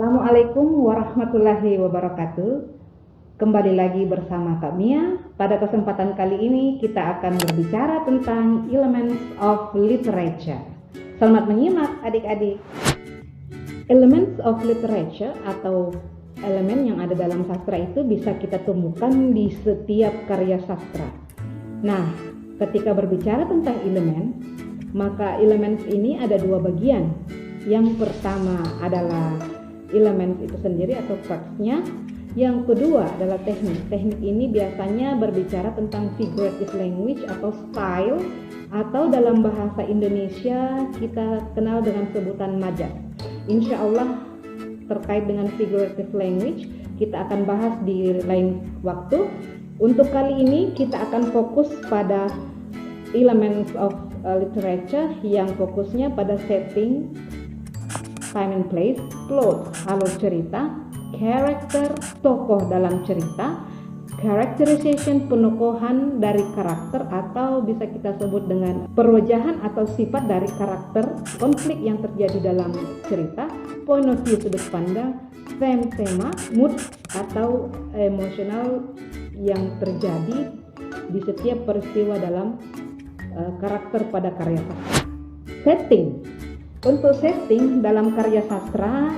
Assalamualaikum warahmatullahi wabarakatuh. Kembali lagi bersama Kak Mia. Pada kesempatan kali ini kita akan berbicara tentang Elements of Literature. Selamat menyimak adik-adik. Elements of Literature atau elemen yang ada dalam sastra itu bisa kita temukan di setiap karya sastra. Nah, ketika berbicara tentang elemen, maka elements ini ada dua bagian. Yang pertama adalah elemen itu sendiri atau parts-nya. Yang kedua adalah teknik. Teknik ini biasanya berbicara tentang figurative language atau style, atau dalam bahasa Indonesia kita kenal dengan sebutan majaz. Insya Allah terkait dengan figurative language kita akan bahas di lain waktu. Untuk kali ini kita akan fokus pada elements of literature yang fokusnya pada setting, time and place, plot, alur cerita, karakter, tokoh dalam cerita, characterization, penokohan dari karakter atau bisa kita sebut dengan perwajahan atau sifat dari karakter, konflik yang terjadi dalam cerita, point of view, sudut pandang, tema, mood atau emosional yang terjadi di setiap peristiwa dalam karakter pada karya sastra. Setting. Untuk setting dalam karya sastra,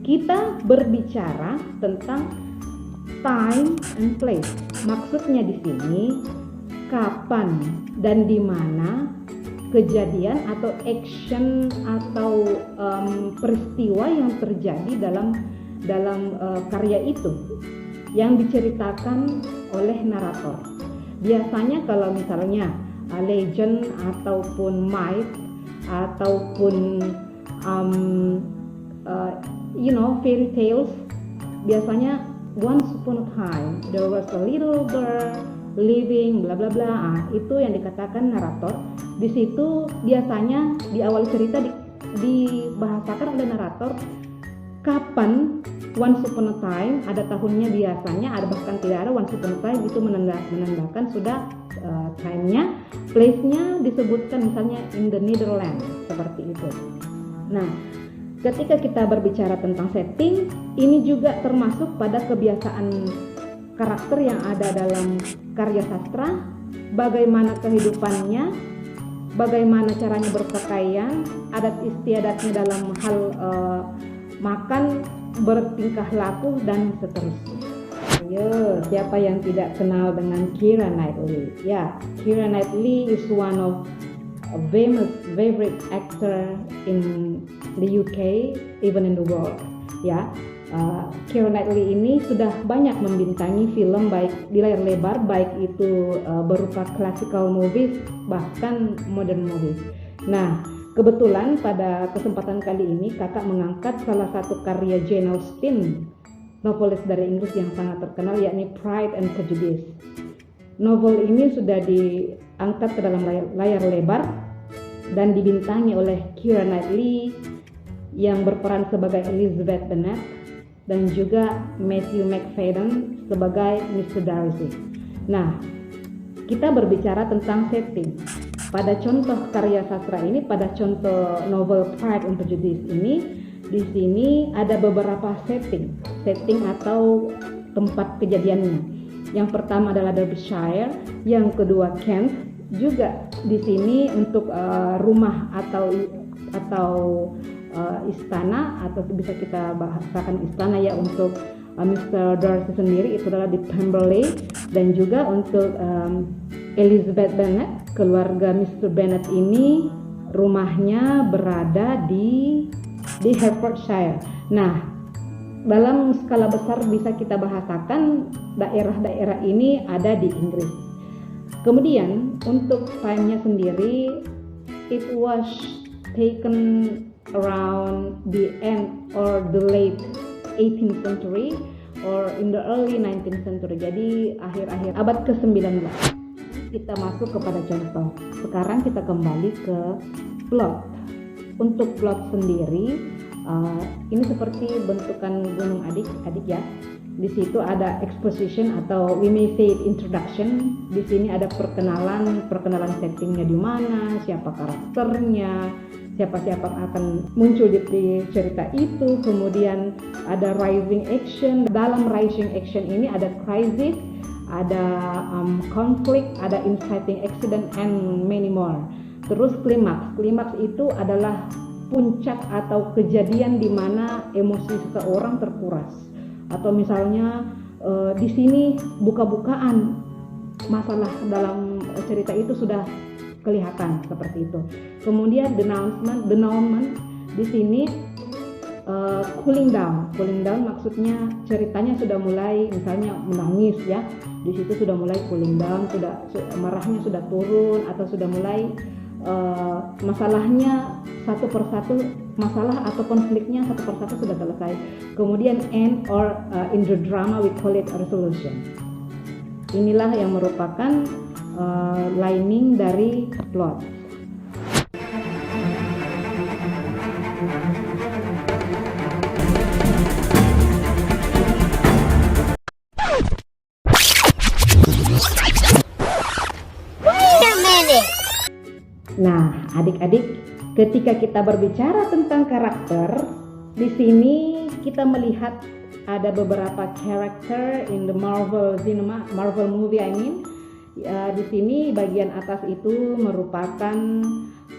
kita berbicara tentang time and place. Maksudnya di sini kapan dan di mana kejadian atau action atau peristiwa yang terjadi dalam karya itu yang diceritakan oleh narator. Biasanya kalau misalnya legend ataupun myth ataupun fairy tales, biasanya once upon a time there was a little girl living bla bla bla. Itu yang dikatakan narator. Di situ biasanya di awal cerita dibahasakan oleh narator kapan once upon a time, ada tahunnya biasanya, ada bahkan tidak ada once upon a time, itu menandakan sudah time-nya. Place-nya disebutkan misalnya in the Netherlands, seperti itu. Nah, ketika kita berbicara tentang setting, ini juga termasuk pada kebiasaan karakter yang ada dalam karya sastra, bagaimana kehidupannya, bagaimana caranya berpakaian, adat istiadatnya dalam hal makan, bertingkah laku, dan seterusnya. Ayo, siapa yang tidak kenal dengan Keira Knightley? Ya, Keira Knightley is one of a famous favorite actor in the UK, even in the world. Ya, Keira Knightley ini sudah banyak membintangi film baik di layar lebar, baik itu berupa classical movies bahkan modern movies. Nah, kebetulan pada kesempatan kali ini kakak mengangkat salah satu karya Jane Austen, novelis dari Inggris yang sangat terkenal, yakni Pride and Prejudice. Novel ini sudah diangkat ke dalam layar lebar dan dibintangi oleh Keira Knightley yang berperan sebagai Elizabeth Bennet dan juga Matthew Macfadyen sebagai Mr. Darcy. Nah, kita berbicara tentang setting. Pada contoh karya sastra ini, pada contoh novel Pride and Prejudice ini, di sini ada beberapa setting atau tempat kejadiannya. Yang pertama adalah Derbyshire, yang kedua Kent. Juga di sini untuk rumah atau istana, atau bisa kita bahasakan istana ya, untuk Mr. Darcy sendiri itu adalah di Pemberley, dan juga untuk Elizabeth Bennet, keluarga Mr. Bennet ini rumahnya berada di Hertfordshire. Nah, dalam skala besar bisa kita bahasakan daerah-daerah ini ada di Inggris. Kemudian untuk time-nya sendiri, it was taken around the end or the late 18th century or in the early 19th century. Jadi akhir-akhir abad ke-19. Kita masuk kepada contoh. Sekarang kita kembali ke plot. Untuk plot sendiri, ini seperti bentukan gunung adik-adik ya. Di situ ada exposition atau we may say introduction. Di sini ada perkenalan settingnya di mana, siapa karakternya, siapa-siapa akan muncul di cerita itu. Kemudian ada rising action. Dalam rising action ini ada crisis, ada konflik, ada inciting accident, and many more. Terus klimaks itu adalah puncak atau kejadian di mana emosi seseorang terkuras, atau misalnya di sini buka-bukaan masalah dalam cerita itu sudah kelihatan seperti itu. Kemudian denouement di sini cooling down maksudnya ceritanya sudah mulai misalnya menangis ya, di situ sudah mulai cooling down, sudah marahnya sudah turun, atau sudah mulai masalahnya satu persatu, masalah atau konfliknya satu persatu sudah selesai. Kemudian end, or in the drama we call it a resolution. Inilah yang merupakan lining dari plot. Nah, adik-adik, ketika kita berbicara tentang karakter, di sini kita melihat ada beberapa karakter in the Marvel movie, di sini bagian atas itu merupakan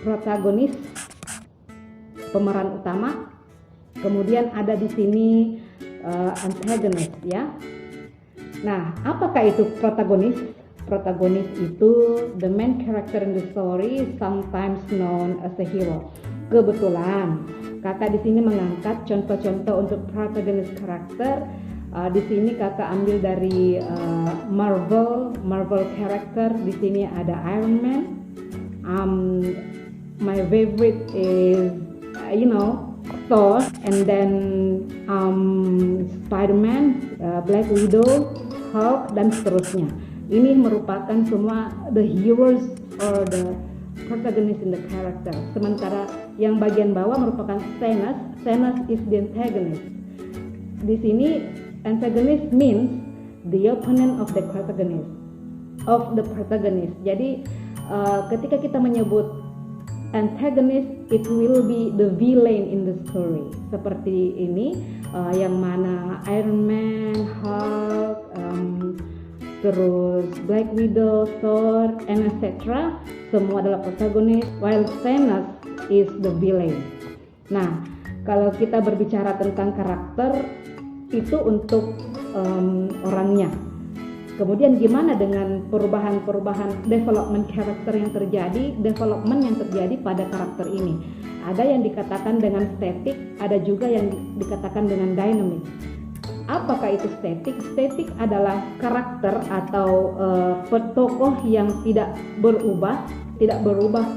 protagonis, pemeran utama. Kemudian ada di sini antagonis ya. Nah, apakah itu protagonis? Protagonis itu the main character in the story, sometimes known as a hero. Kebetulan kakak di sini mengangkat contoh-contoh untuk protagonis karakter. Di sini kakak ambil dari Marvel karakter. Di sini ada Iron Man. My favorite is Thor, and then Spider-Man, Black Widow, Hulk, dan seterusnya. Ini merupakan semua the heroes or the protagonist in the character. Sementara yang bagian bawah merupakan Thanos. Thanos is the antagonist. Di sini antagonist means the opponent of the protagonist. Jadi ketika kita menyebut antagonist, it will be the villain in the story. Seperti ini, yang mana Iron Man, Hulk, terus Black Widow, Thor, and etc. semua adalah protagonis, while Thanos is the villain. Nah, kalau kita berbicara tentang karakter, itu untuk orangnya. Kemudian gimana dengan perubahan development karakter yang terjadi pada karakter ini? Ada yang dikatakan dengan static, ada juga yang dikatakan dengan dynamic. Apakah itu static? Static adalah karakter atau tokoh yang tidak berubah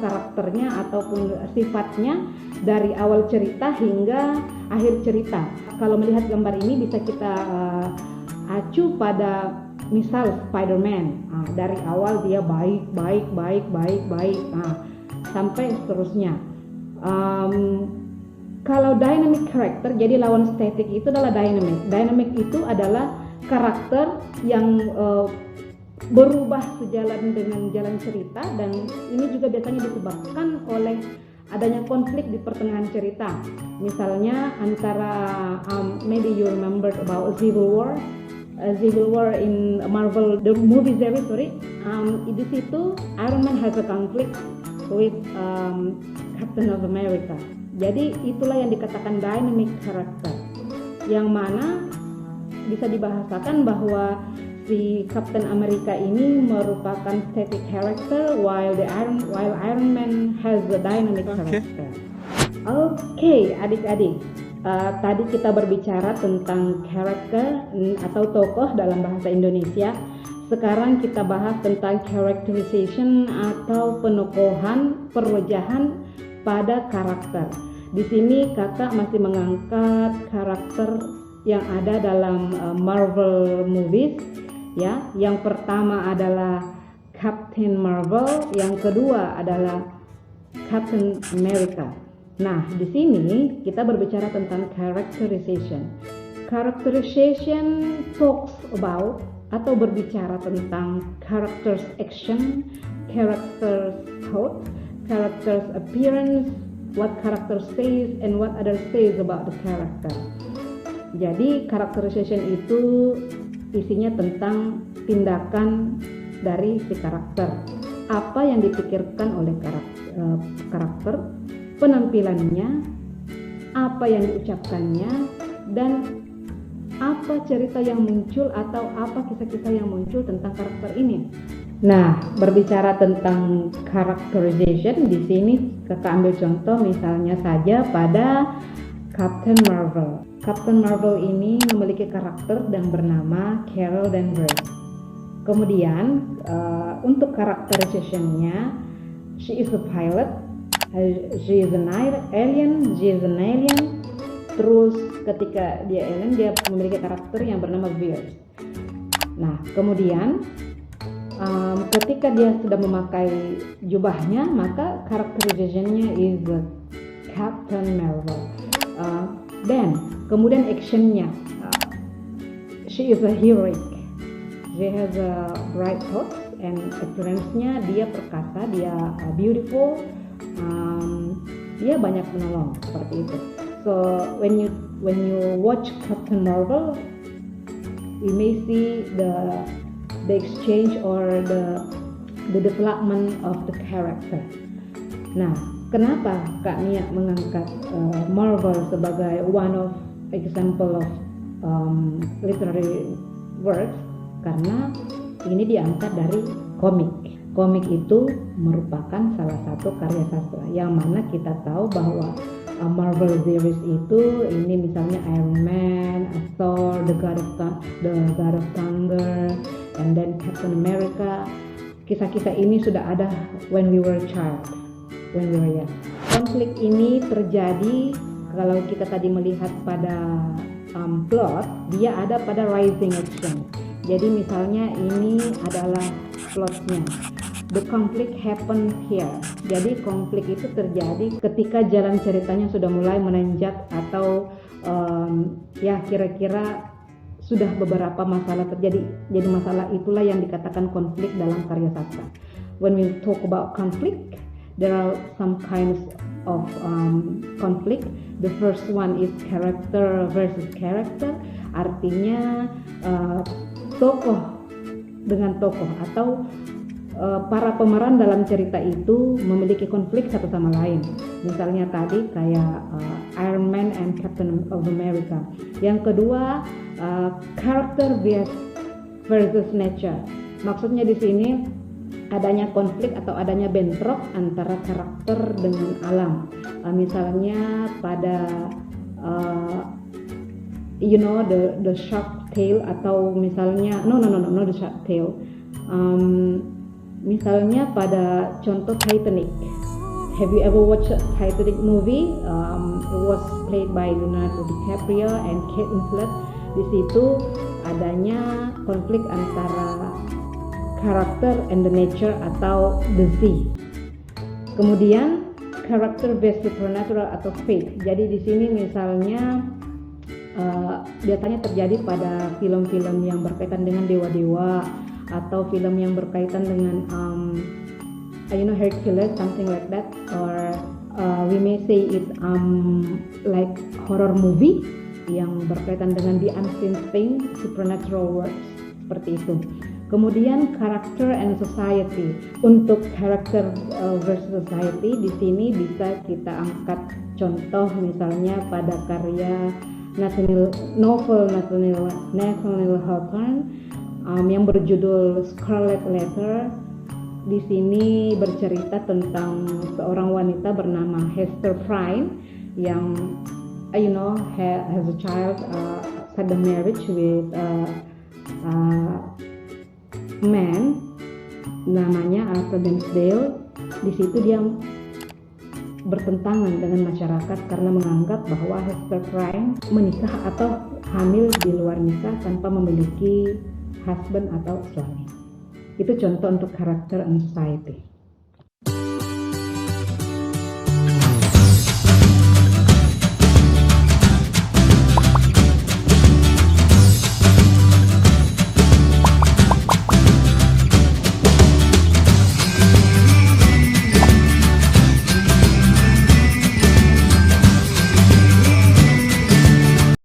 karakternya ataupun sifatnya dari awal cerita hingga akhir cerita. Kalau melihat gambar ini bisa kita acu pada misal Spider-Man. Dari awal dia baik, sampai seterusnya. Kalau dynamic character, jadi lawan static itu adalah dynamic. Dynamic itu adalah karakter yang berubah sejalan dengan jalan cerita, dan ini juga biasanya disebabkan oleh adanya konflik di pertengahan cerita. Misalnya antara maybe you remember about Civil War in Marvel the movie series, di situ Iron Man has a conflict with Captain of America. Jadi itulah yang dikatakan dynamic character, yang mana bisa dibahasakan bahwa si Captain America ini merupakan static character while Iron Man has a dynamic character. Oke, adik-adik, tadi kita berbicara tentang karakter atau tokoh dalam bahasa Indonesia. Sekarang kita bahas tentang characterization atau penokohan, perwejahan pada karakter. Di sini kakak masih mengangkat karakter yang ada dalam Marvel movies ya. Yang pertama adalah Captain Marvel, yang kedua adalah Captain America. Nah, di sini kita berbicara tentang characterization. Characterization talks about atau berbicara tentang characters action, characters thought, characters appearance, what character says and what others says about the character. Jadi characterization itu isinya tentang tindakan dari si karakter, apa yang dipikirkan oleh karakter, penampilannya, apa yang diucapkannya, dan apa cerita yang muncul atau apa kisah-kisah yang muncul tentang karakter ini. Nah, berbicara tentang characterization, di sini kakak ambil contoh misalnya saja pada Captain Marvel. Captain Marvel ini memiliki karakter yang bernama Carol Danvers. Kemudian untuk characterization-nya, she is a pilot, she is an alien. Terus ketika dia alien, dia memiliki karakter yang bernama Veers. Nah, kemudian ketika dia sudah memakai jubahnya, maka characterization-nya is Captain Marvel. Dan kemudian action-nya, she is a heroic. She has a bright thoughts and appearance-nya dia perkasa, dia beautiful, dia banyak menolong seperti itu. So when you watch Captain Marvel, you may see the exchange or the development of the character. Nah, kenapa Kak Nia mengangkat Marvel sebagai one of example of literary works? Karena ini diangkat dari komik. Komik itu merupakan salah satu karya sastra yang mana kita tahu bahwa Marvel series itu ini misalnya Iron Man, Thor, the God of Thunder, and then Captain America. Kisah-kisah ini sudah ada when we were a child, when we were young. Konflik ini terjadi kalau kita tadi melihat pada plot, dia ada pada rising action. Jadi misalnya ini adalah plotnya. The conflict happen here. Jadi konflik itu terjadi ketika jalan ceritanya sudah mulai menanjak atau ya kira-kira sudah beberapa masalah terjadi. Jadi masalah itulah yang dikatakan konflik dalam karya sastra. When we talk about conflict, there are some kinds of conflict. The first one is character versus character. Artinya tokoh dengan tokoh atau para pemeran dalam cerita itu memiliki konflik satu sama lain. Misalnya tadi kayak Iron Man and Captain of America. Yang kedua, character versus nature. Maksudnya di sini adanya konflik atau adanya bentrok antara karakter dengan alam. Misalnya pada the shark tale atau misalnya no the shark tale. Misalnya pada contoh Titanic. Have you ever watched a Titanic movie? It was played by Leonardo DiCaprio and Kate Winslet. Di situ adanya konflik antara karakter and the nature atau the sea. Kemudian karakter based supernatural atau fate. Jadi di sini misalnya biasanya terjadi pada film-film yang berkaitan dengan dewa-dewa atau film yang berkaitan dengan Hercules, something like that, or we may say it like horror movie yang berkaitan dengan the unseen thing, supernatural works, seperti itu. Kemudian character and society. Untuk character versus society di sini bisa kita angkat contoh misalnya pada karya Nathaniel Hawthorne yang berjudul Scarlet Letter. Di sini bercerita tentang seorang wanita bernama Hester Prynne yang has a child, had a marriage with a man namanya Arthur Dimmesdale. Di situ dia bertentangan dengan masyarakat karena menganggap bahwa Hester Prynne menikah atau hamil di luar nikah tanpa memiliki husband atau suami. Itu contoh untuk karakter and society.